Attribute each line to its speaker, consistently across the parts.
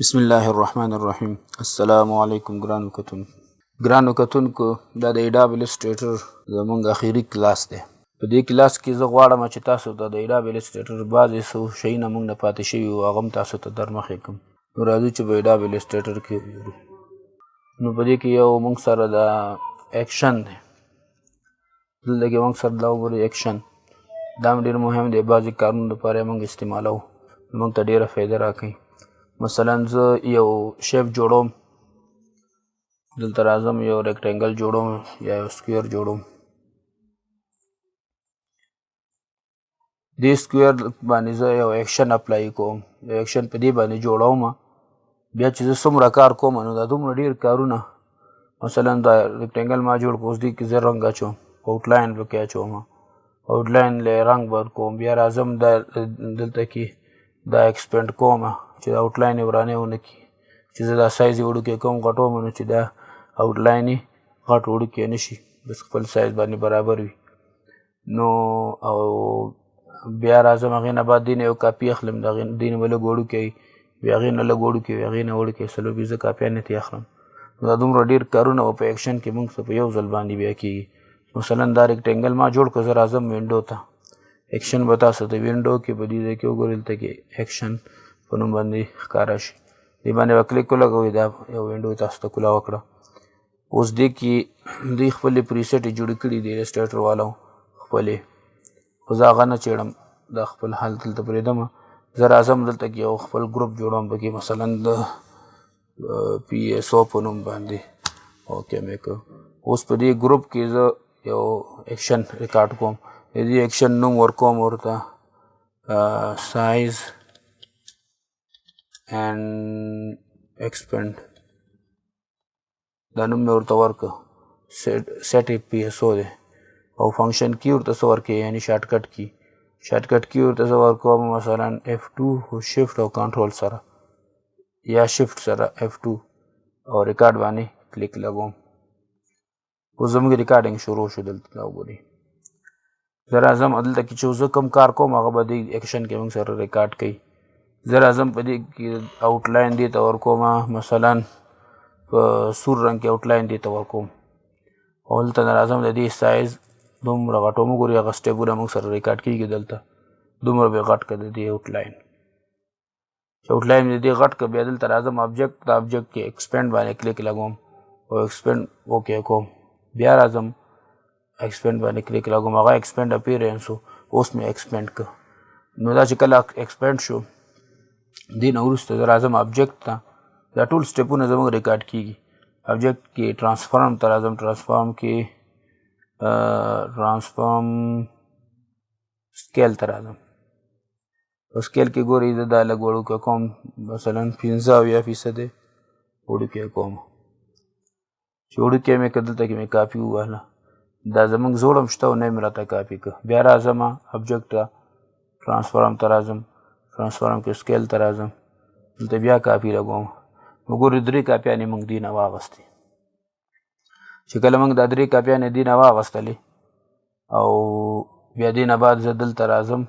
Speaker 1: بسم الله الرحمن الرحیم. السلام علیکم ګرانو کتونکو. دا د اډوب السټریټر زمونږ اخري کلاس دی. په دې کلاس کې زه غواړم چې تاسو ته د اډوب السټریټر بعضې څه شیونه موږ نه پاتې شوي وو هغه هم تاسو ته در مخې کړم. نو راځو چې په اډوب السټریټر کې وګورو. نو په دې کې یو موږ سره د اکشن دی. دلته کې موږ سره دا وګورئ اکشن. دا هم ډېر مهم دی. بعضې کارونو لپاره یې موږ استعمالوو. موږ ته ډېره فایده راکوي. مثلا زه یو شیپ جوړوم، دلته راځم یو ریکټینګل جوړوم یا یو سکویر جوړوم. دې سکویر باندې زه یو اکشن اپلای کوم، یو اکشن په دې باندې جوړوم. بیا چې زه څومره کار کوم نو دا دومره ډېر کارونه، مثلا دا ریکټینګل ما جوړ کړ، اوس دې کې زه رنګ اچوم، آوټلاین پکې اچوم، آوټلاین له رنګ ورکوم. بیا راځم دلته کې دا ایکسپینډ کوم چې دا آوټلاین یې ورانې ونه کړي. چې زه دا سایز یې وړوکی کوم غټوم نو چې دا آوټلاین یې غټ وړوکی نه شي، بس خپل سایز باندې برابر وي. نو او بیا راځم هغې نه بعد دې نه یو کاپي اخلم، د دې نه به لږ وړوکی وي، بیا هغې نه لږ وړوکی وي، هغې نه وړوکی 120 کاپیانې ترې اخلم. نو دا دومره ډېر کارونه په اکشن کې موږ ته په یو ځل باندې بیا کېږي. مثلا دا ریکټینګل ما جوړ کړ، زه راځم وینډو ته. اکشن به تاسو ته وینډو کې په دې ځای کې وګورئ، دلته کې اکشن په نوم باندې ښکاره شي. دې باندې به کلیک ولګوئ، دا یو وینډو تاسو ته کولا وکړه. اوس دې کې دوی خپلې پریسیټ جوړې کړي دي السټریټر والو خپلې، خو زه هغه نه چېړم، دا خپل حال دلته پرېږدم. زه راځم دلته کې یو خپل ګروپ جوړوم، پکې مثلا د پي ایس او په نوم باندې اوکې مې کړ. اوس په دې ګروپ کې زه یو اکشن ریکارډ کوم. د دې اکشن نوم ورکوم ورته سایز and expand. دا نوم مې ورته ورکړه set PSO دی. او فنکشن کی ورته څه ورکړي، یعنی شارټکټ کی. شارټکټ کی ورته څه ورکوم، مثلا F2 شفټ او کنټرول سره یا شفټ سره F2 او ریکارډ باندې کلیک لګوم. اوس زموږ ریکارډینګ شروع شو. دلته دا وګورئ. زه راځم دلته کې چې زه کوم کار کوم هغه به دې اکشن کې موږ سره ریکارډ کوي. زه راځم په دې کې آوټلاین دې ته ورکوم، مثلا په سور رنګ کې آوټلاین دې ته ورکوم. او دلته نه راځم د دې سایز دومره غټوم. وګورئ هغه سټیپونه موږ سره ریکارډ کېږي. دلته دومره به یې غټ کړه د دې آوټلاین. چې آوټلاین مې د دې غټ کړه، بیا دلته راځم آبجیکټ، د آبجیکټ کې ایکسپینډ باندې کلیک لګوم او ایکسپینډ اوکې کوم. بیا راځم ایکسپینډ باندې کلیک لګوم، هغه ایکسپینډ اپیرنس و، اوس مې ایکسپینډ کړه. نو دا چې کله ایکسپینډ شو، دې نه وروسته زه راځم آبجیکټ ته. دا ټول سټیپونه زموږ ریکارډ کېږي. آبجیکټ کې ټرانسفارم ته راځم، ټرانسفارم کې ټرانسفارم سکیل ته راځم. په سکیل کې ګورئ زه دا لږ وړوکی کوم، مثلا 75% وړوکی کوم. چې وړوکی مې کړه دلته کې مې کاپي ووهله. دا زموږ زوړ هم شته او نه مې راته کاپي کړه. بیا راځم آبجیکټ ته، ټرانسفارم ته راځم، ټرانسفارم کې سکیل ته راځم، دلته بیا کاپي لګوم. وګورئ 3 کاپیانې موږ دې نه واغستې. چې کله موږ دا 3 کاپیانې دې نه واغستلې او بیا دې نه بعد زه دلته راځم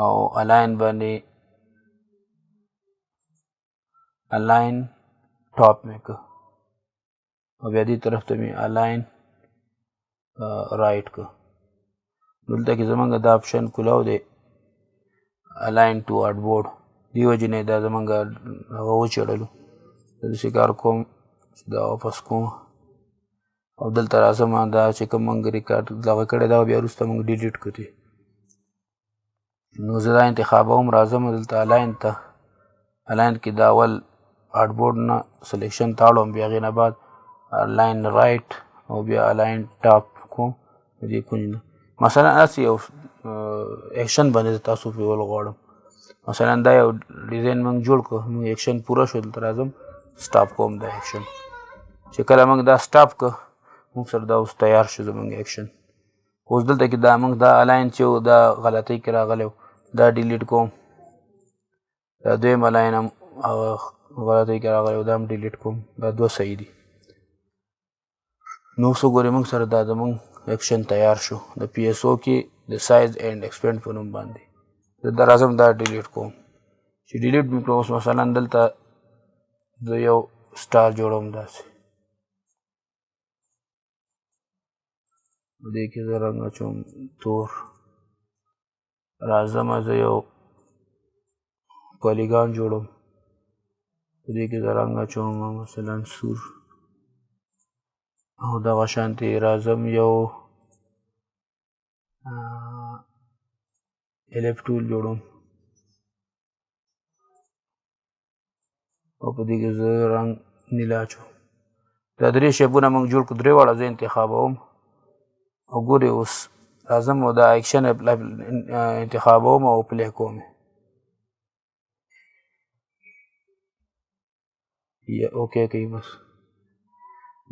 Speaker 1: او الاین باندې الاین ټاپ مې کړه او بیا دې طرف ته مې الاین رایټ کړه. دلته کې زموږ دا آپشن کلاو دی الاین ټو آرټبورډ. دې وجې نه دا زموږ هغه وچېړلو. زه داسې کار کوم چې دا واپس کوم او دلته راځم، دا چې کوم موږ ریکارډ دغه کړی دا بیا وروسته موږ ډیلیټ کړو. نو زه دا انتخابوم، راځم دلته الاین ته. الاین کې دا اول آرټبورډ نه سلیکشن تاړم، بیا هغې نه بعد الاین رایټ او بیا الاین ټاپ کوم. دې کونج نه مثلا هسې یو اکشن باندې تاسو پیول غواړم. مثلا دا یو ډیزاین موږ جوړ کړو، موږ اکشن پوره شو، دلته راځم سټاپ کوم دا اکشن. چې کله موږ دا سټاپ کړ، موږ سره دا اوس تیار شو زموږ اکشن. اوس دلته کې دا موږ دا الاین چې و دا غلطۍ کې راغلی و، دا ډیلیټ کوم. دا دویم الاین هم غلطۍ کې راغلی و، دا هم ډیلیټ کوم. دا 2 صحیح دي. نو اوس وګورئ موږ سره دا زموږ اکشن تیار شو د پی ایس او کې د سایز اینډ ایکسپینډ په نوم باندې. زه دا راځم دا ډیلیټ کوم. چې چې ډیلیټ مې کړو اوس مثلا دلته زه یو سټار جوړوم داسې دې کې زه رنګ اچوم تور راځم زه یو پالیګان جوړوم دې کې زه رنګ اچوم مثلا سور او دغه شانتې راځم یو الف ټول جوړوم او په دې کې زه رنګ نیلا اچوم دا درې شیپونه موږ جوړ کړو درې واړه زه انتخابوم او ګورئ اوس راځم او دا اکشن انتخابوم او پلی کوم یا اوکې کوي بس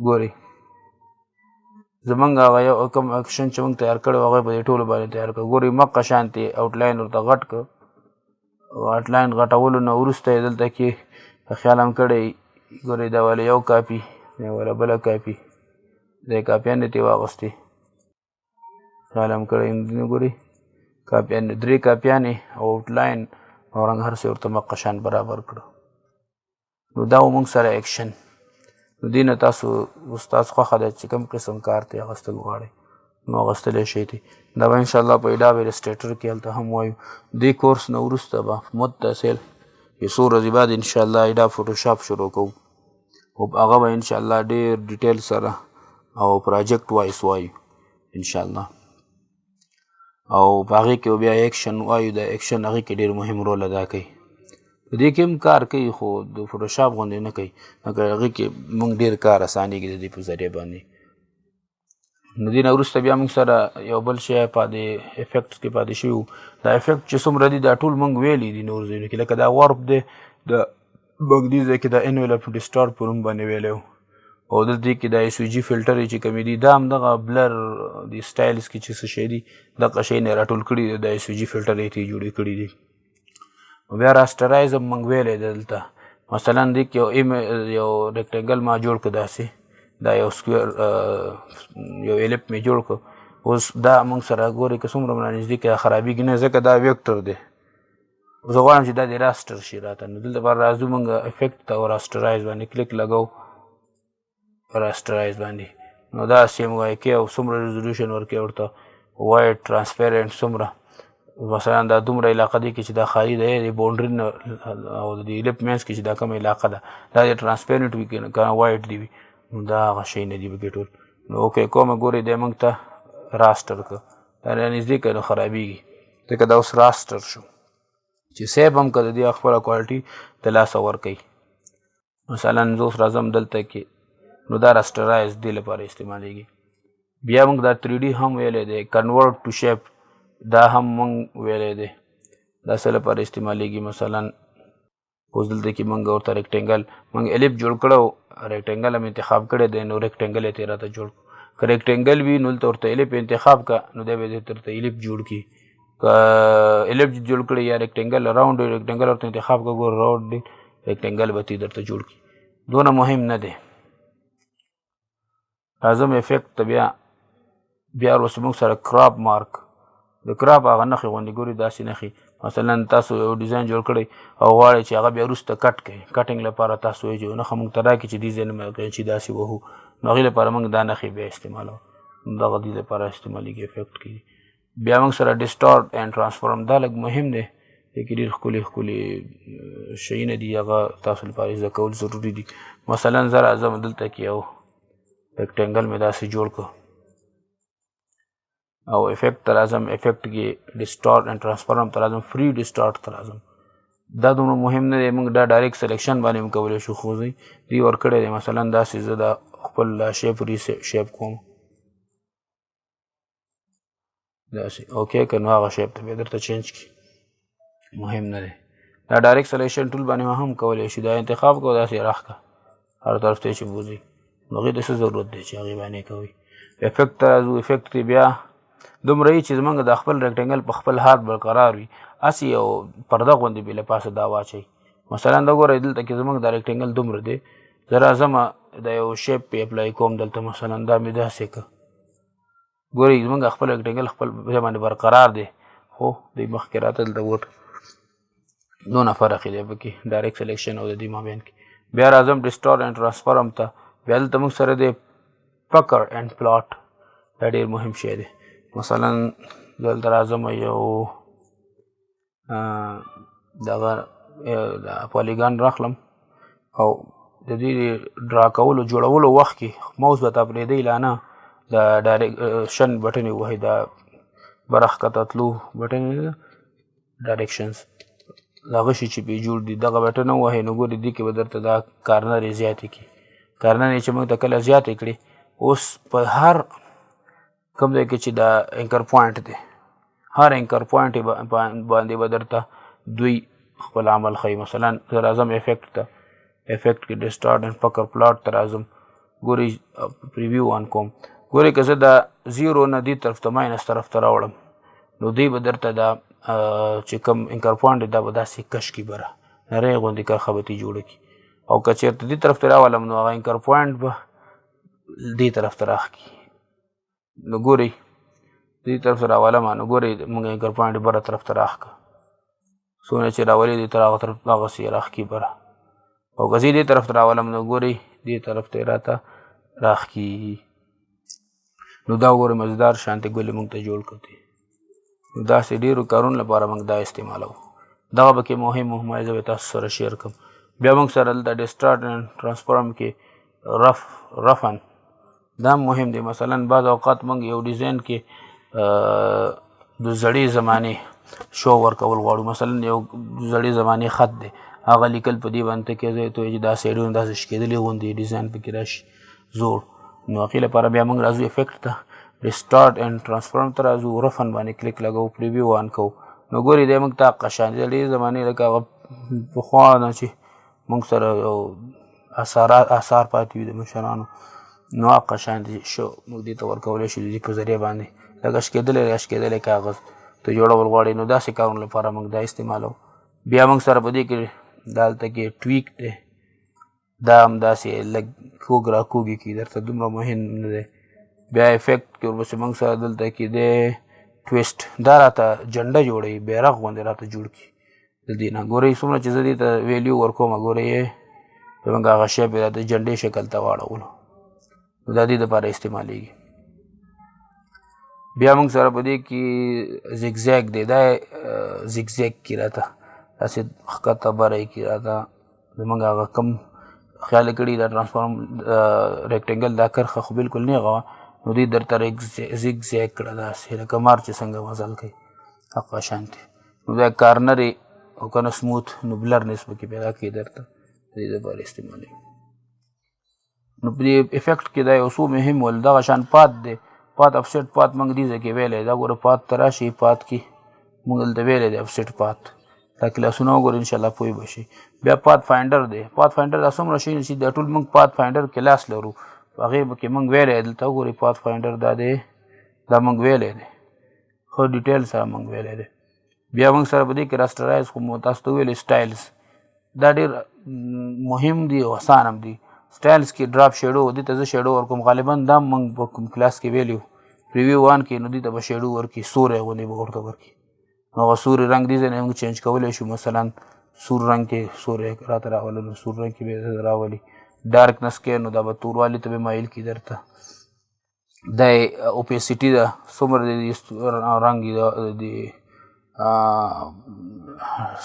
Speaker 1: ګورئ زمونږ هغه یو کوم اکشن چې موږ تیار کړی و هغه په دې ټولو باندې تیار کړو ګورئ مقه شانتې آوټلاین ورته غټ کړ آوټلاین غټولو نه وروسته یې دلته کې خیال هم کړی ګورئ دا والا یو کاپي دا والا بله کاپي دا یې کاپیانې ترې واغوستې خیال هم کړی ګورئ کاپیانې درې کاپیانې او آوټلاین او رنګ هر څه ورته مقه شان برابر کړو نو دا و موږ سره اکشن نو دې نه تاسو اوس تاسو خوښه ده چې کوم قسم کار ته اخیستل غواړئ نو اخیستلی شئ دي دا به انشاءالله په اډوبي السټریټر کې هلته هم وایو دې کورس نه وروسته به متصل یو څو ورځې بعد انشاءالله اډوب فوټوشاپ شروع کوو او هغه به انشاءالله ډېر ډیټیل سره او پراجیکټ وایس وایو انشاءالله او په هغې کې بیا اکشن وایو د اکشن هغې کې ډېر مهم رول ادا کوي په دې کې هم کار کوي خو د فوټوشاپ غوندې نه کوي مګر هغې کې موږ ډېر کار اسانېږي د دې په ذریعه باندې نو دې نه وروسته بیا موږ سره یو بل شی پاتې افیکټس کې پاتې شوي وو دا افیکټ چې څومره دي دا ټول موږ ویلي دي نور ځایونو کې لکه دا ورپ دی د موږ دې ځای کې د انویلپ ډسټارټ په نوم باندې ویلی وو او دلته کې دا ایس وي جي فلټر چې کومې دي دا هم دغه بلر د سټایلز کې چې څه شی دي دغه شی نه یې راټول کړي دي د ایس وي جي فلټر یې ترې جوړې کړي دي بیا راسټرایز هم موږ ویلی دلته مثلا دې کې یو ریکټنګل ما جوړ کړه داسې دا یو سکویر یو الپ مې جوړ کړ اوس دا موږ سره ګورئ که څومره رانږدې کې خرابېږي نه ځکه دا ویکټر دی زه غواړم چې دا د راسټر شي راته نو دلته به راځو موږ افیکټ ته او راسټرایز باندې کلیک لګو راسټرایز باندې نو دا سیم وای کې او څومره ریزولوشن ورکوي ورته وایډ ټرانسپیرنټ څومره مثلا دا دومره علاقه دی کې چې دا خالي دی د باونډري او د الپ مینس کې چې دا کومه علاقه ده دا د ټرانسپیرنټ وي که وایډ دی وي نو دا هغه شی نه دي پکې ټول نو اوکې کومه ګورئ دی موږ ته راسټر کړه دا رانږدې کړه نو خرابېږي ځکه دا اوس راسټر شو چې سیب هم که د دې خپله کوالټي د لاسه ورکوي مثلا زه اوس راځم دلته کې نو دا راسټرایز دې لپاره استعمالیږي بیا موږ دا 3D هم ویلی دی کنورټ ټو شیپ دا هم موږ ویلی دی دا څه لپاره استعمالیږي مثلا اوس دلته کې موږ ورته ریکټنګل موږ الف جوړ کړی ریکټنګل هم انتخاب کړی دی نو ریکټنګل یې ترې راته جوړ که ریکټنګل وي نو دلته ورته الف انتخاب که نو دی به درته الف جوړ کړي که الف جوړ کړی یا ریکټنګل راونډ ریکټنګل ورته انتخاب که ګور راونډ دی ریکټنګل به ترې درته جوړ کړي دونه مهم نه دی راځم افیکټ ته بیا وروسته موږ سره کراپ مارک د کراپ هغه نښې غوندې ګوري داسې نښې مثلا تاسو یو ډیزاین جوړ کړی او غواړئ چې هغه بیا وروسته کټ کړئ کټینګ لپاره تاسو وایئ چې نښه موږ ته راکړي چې دې ځای نه چې داسې وهو نو هغې لپاره موږ دا نښې بیا استعمالوو دغه دې لپاره استعمالیږي افیکټ کې بیا موږ سره ډسټارټ اینډ ټرانسفارم دا لږ مهم دی دې کې ډېر ښکلي ښکلي شیونه دي هغه تاسو لپاره زده کول ضروري دي مثلا زه راځم دلته کې یو ریکټنګل مې داسې جوړ کړ او افیکټ ته راځم افیکټ کې ډسټارټ اینډ ټرانسفارم ته راځم فری ډسټارټ ته راځم دا دومره مهم نه دی موږ دا ډایرکټ سلیکشن باندې هم کولی شو خو دوی ورکړی دی مثلا داسې زه دا خپل شیپ شیپ کوم داسې اوکې که نو هغه شیپ ته بیا درته چینج کړي مهم نه دی دا ډایرکټ سلیکشن ټول باندې هم کولی شي دا انتخاب کوو داسې راښکه هر طرف ته چې بوځي نو هغې ته څه ضرورت دی چې هغې باندې کوئ افیکټ ته راځو افیکټ کې بیا دومره یي چې زمونږ د خپل ریکټنګل په خپل حال برقرار وي هسې یو پرده غوندې بې له پاسه دا واچوئ مثلا دا ګورئ دلته کې زمونږ دا ریکټنګل دومره دی زه راځم د یو شیپ پې اپلای کوم دلته مثلا دا مې داسې که ګورئ زمونږ خپل ریکټنګل خپل ځای باندې برقرار دی خو دوی مخکې راته دلته ووت دونه فرق دی پکې ډایرکټ سلیکشن او د دې مابین کې. بیا راځم ډسټورټ اینډ ټرانسفارم ته. بیا دلته موږ سره دی پکر اینډ پلاټ. دا ډېر مهم شی دی. مثلا دلته راځم یو دغه پالیګان راخلم او د دې ډرا کولو جوړولو وخت کې ماوس به ته پرېږدئ لا نه د ډایرکشن بټن یې ووهئ دا برښکته تلو بټن ډایرکشنز دغه شي چې پې جوړ دي دغه بټن ووهئ نو ګورئ دې کې به درته دا کارنر یې زیاتې کړي. کارنر یې چې موږ ته کله زیاتې کړي اوس په هر کوم ځای کې چې دا انکر پوینټ دی هر انکر پوینټ باندې به درته دوی خپل عمل ښیي. مثلا زه راځم افیکټ ته افیکټ کې ډسټارټ اینډ پکر پلاټ ته راځم ګورئ پریویو آن کوم. ګورئ که زه دا زیرو نه دې طرف ته ماینس طرف ته راوړم نو دوی به درته دا چې کوم انکر پوینټ دی دا به داسې کش کړي بره نری غوندې کرښه به ترې جوړه کړي او که چېرته دې طرف ته راولم نو هغه انکر پوینټ به دې طرف ته راښکي. نو ګورئ دې طرف ته راولم نو ګورئ موږ انکر پوینټ بره طرف ته راښکه څونه چې راولي دې تر هغه طرف هغسې یې راښکي بره او که زه دې طرف ته راولم نو ګورئ دې طرف ته یې راته راښکي. نو دا ګورئ مزیدار شانتې ګلې موږ ته جوړ کړ دي. نو داسې ډېرو کارونو لپاره موږ دا استعمالوو. دغه پکې مهم زه به تاسو سره شیر کړم. بیا موږ سره دلته ډسټارټ اینډ ټرانسفارم کې رفن دا مهم دی. مثلا بعض اوقات موږ یو ډیزاین کې د زړې زمانې شو ورکول غواړو. مثلا یو زړې زمانې خط دی هغه لیکل په دې باندې کې ځای ته چې دا سایډونه داسې شکېدلي غوندې ډیزاین پکې راشي زوړ. نو هغې لپاره بیا موږ راځو افیکټ ته ډسټارټ اینډ ټرانسفارم ته راځو رفن باندې کلیک لګوو پریویو آن کوو نو ګورئ دی موږ ته حقه شان د ډېرې زمانې لکه هغه پخوا نه چې موږ سره یو اثار پاتې وي د مشرانو نو حقه شان دي شو موږ دې ته ورکولی شو د دې په ذریعه باندې لکه شکېدلی کاغذ ته جوړول غواړئ نو داسې کارونو لپاره موږ دا استعمالوو. بیا موږ سره په دې کې دلته کې ټویک دی دا هم داسې لږ کوږ راکوږ کړي درته دومره مهم نه دی. بیا افیکټ کې ورپسې موږ سره دلته کې دی ټویسټ دا راته جنډه جوړوي بیرغ غوندې راته جوړ کړي د دې نه. ګورئ څومره چې زه دې ته ویلیو ورکوم ګورئ زموږ هغه شی بیا د جنډې شکل ته واړولو نو دا دې دپاره استعمالیږي. بیا موږ سره په دې کې زیګزیګ دی دا زیګزیګ کښي راته داسې ښکته بره یې کښي راته زموږ هغه کم خیال یې کړي دا ټرانسفارم ریکټینګل دا کرښه خو بلکل نیغه وه نو دوی درته زیګزیګ کړه داسې لکه مار چې څنګه مزل کوي حقه شانتې نو دا کارنر یې او که نه سموت نو بلرنس پکې پیدا کوي درته د دې دپاره استعمالوي. نو په دې افیکټ کې دا یو څو مهم ول دغه شان پات دی پات افسیټ پات موږ دې ځای کې ویلی دا ګوره پات ته راشي پات کې موږ دلته ویلی دی افسیټ پات دا کلاسونه وګورئ انشاءالله پوه به شي. بیا پات فاینډر دی پات فاینډر دا څومره شي چې دا ټول موږ پات فاینډر کلاس لرو هغې کې موږ ویلی دلته وګورئ پات فاینډر دا دی دا موږ ویلی دی ښه ډیټیل سره موږ ویلی دی. بیا موږ سره په دې کې راسټرایز خو مو تاسو ته ویلې سټایلز دا ډېر مهم دي او اسان هم دي. سټایلز کې ډراپ شیډو دې ته زه شیډو ورکوم غالبا دا موږ په کوم کلاس کې ویلي وو پریویو وان کې نو دې ته به شیډو ورکړي سوری غوندې به ورته ورکړي نو هغه سوري رنګ دې ځای نه موږ چینج کولی شو. مثلا سور رنګ کې سوری راته راولو نو سور رنګ کې به راولي ډارکنس کې نو دا به توروالی ته به مایل کړي درته. دا اوپیسیټي ده څومره د رنګ د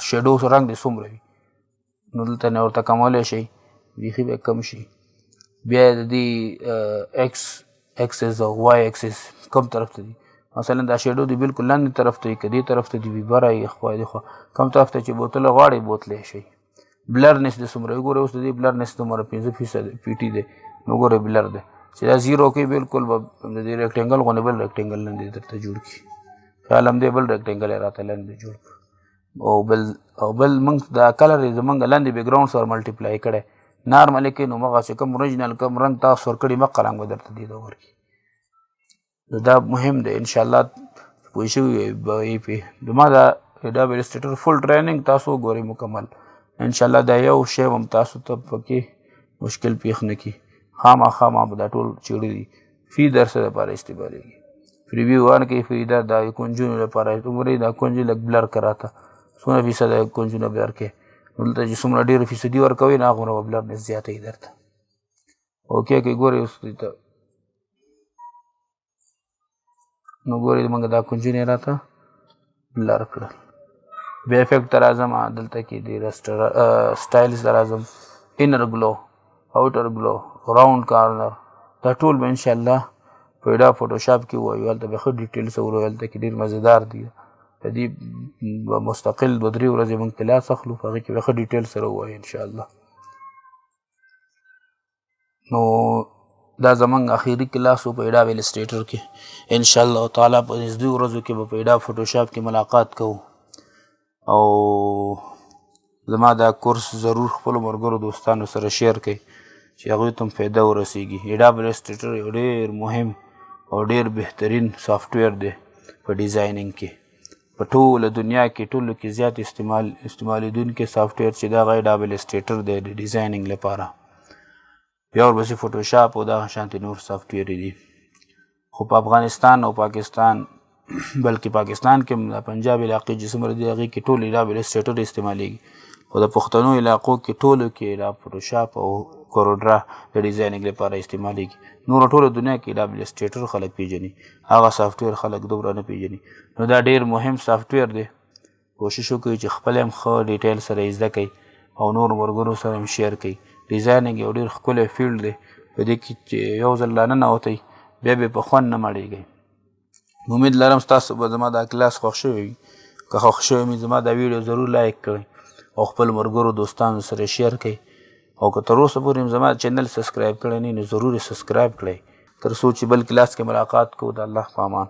Speaker 1: شیډو رنګ دې څومره وي نو دلته نه ورته کمولی شئ بیخي به کم شي. بیا د دې ایکس ایکسس او وای ایکسس کوم طرف ته دي مثلا دا شیډو دی بالکل لاندې طرف ته وي که دې طرف ته دي وي بره یې خوا دې خوا کوم طرف ته چې بوتله غواړئ بوتلی شئ. بلرنس دې څومره وګورئ اوس د دې بلرنس دومره 5% پیټي دی نو ګورئ بلر دی چې دا زیرو کوي بالکل به د دې ریکټینګل غوندې بل ریکټینګل لاندې درته جوړ کړي خیال هم دی بل ریکټینګل یې راته لاندې جوړ کړو او بل موږ دا کلر یې زموږ لاندې بیکګراونډ سره ملټیپلای کړی نارملی کې نو مغه چې کوم اوریجنل کوم رنګ تاسو ورکړي مقه رنګ به درته دې ته ورکړي نو دا مهم دی انشاءالله پوه شوي به یې پې زما دا اډوب السټریټر فل ټریننګ تاسو وګورئ مکمل انشاءالله دا یو شی هم تاسو ته پکې مشکل پیښ نه کړي خامخا ما به دا ټول څېړي دي فی درس دپاره استعمالیږي پریویو وان کې فی دا کونجونو لپاره عمرې دا کونج لږ بلر کراته څومره فیصده کونجونه بلر کې دلته چې څومره ډېر فیصدي ورکوي نه هغومره به بلرنس زیاتوي درته اوکې که ګورې اوس دې ته نو ګورې موږ دا کونجونه یې راته بلر کړل بیا افیکټ ته راځم دلته کې د سټایلز ته راځم انر ګلو اوټر ګلو راوند کارنر دا ټول به انشاءالله په ایډا فوټوشاپ کې ووایو هلته به ښه ډیټیل سره ووایو هلته کې ډېر مزېدار دي د دې به مستقل 2-3 ورځې موږ کلاس اخلو په هغې کې به ښه ډیټیل سره ووایو انشاءالله نو دا زمونږ اخري کلاس و په اډوب السټریټر کې انشاءالله تعالی په نږدې ورځو کې به په اډوب فوټوشاپ کې ملاقات کوو او زما دا کورس ضرور خپلو ملګرو دوستانو سره شیر کړئ چې هغوی ته هم فایده ورسیږي اډوب السټریټر یو ډېر مهم او ډېر بهترین سافټویر دی په ډیزاینینګ کې په ټوله دنیا کې ټولو کې زیات استعمالیدونکی سافټویر چې دا هغه اډوب السټریټر دی د ډیزاینینګ لپاره بیا ورپسې فوټوشاپ او دغه شانتې نور سافټویر دي خو په افغانستان او پاکستان بلکې پاکستان کې هم د پنجاب علاقې چې څومره دي هغې کې ټول اډوب السټریټر استعمالیږي خو د پښتنو علاقو کې ټولو کې اډوب فوټوشاپ او کوروډرا د ډیزاینینګ لپاره استعمالیږي نور ټوله دنیا کې اډوب السټریټر خلک پیژني هغه سافټویر خلک دومره نه پیژني نو دا ډېر مهم سافټویر دی کوشش وکړئ چې خپل هم ښه ډیټیل سره یې زده کړئ او نور ملګرو سره هم شیر کړئ ډیزاینینګ یو ډېر ښکلی فیلډ دی په دې کې چې یو ځل لا ننوتئ بیا به په خوند نه مړېږئ امید لرم ستاسو به زما دا کلاس خوښ شوی وي که خوښ شوی مې زما دا ویډیو ضرور لایک کړئ او خپل ملګرو دوستانو سره شیر کړئ او که تر اوسه پورې زما چینل سبسکرایب کړی نه نو ضرور یې سبسکرایب کړئ تر څو چې بل کلاس کې ملاقات کوو د الله په امان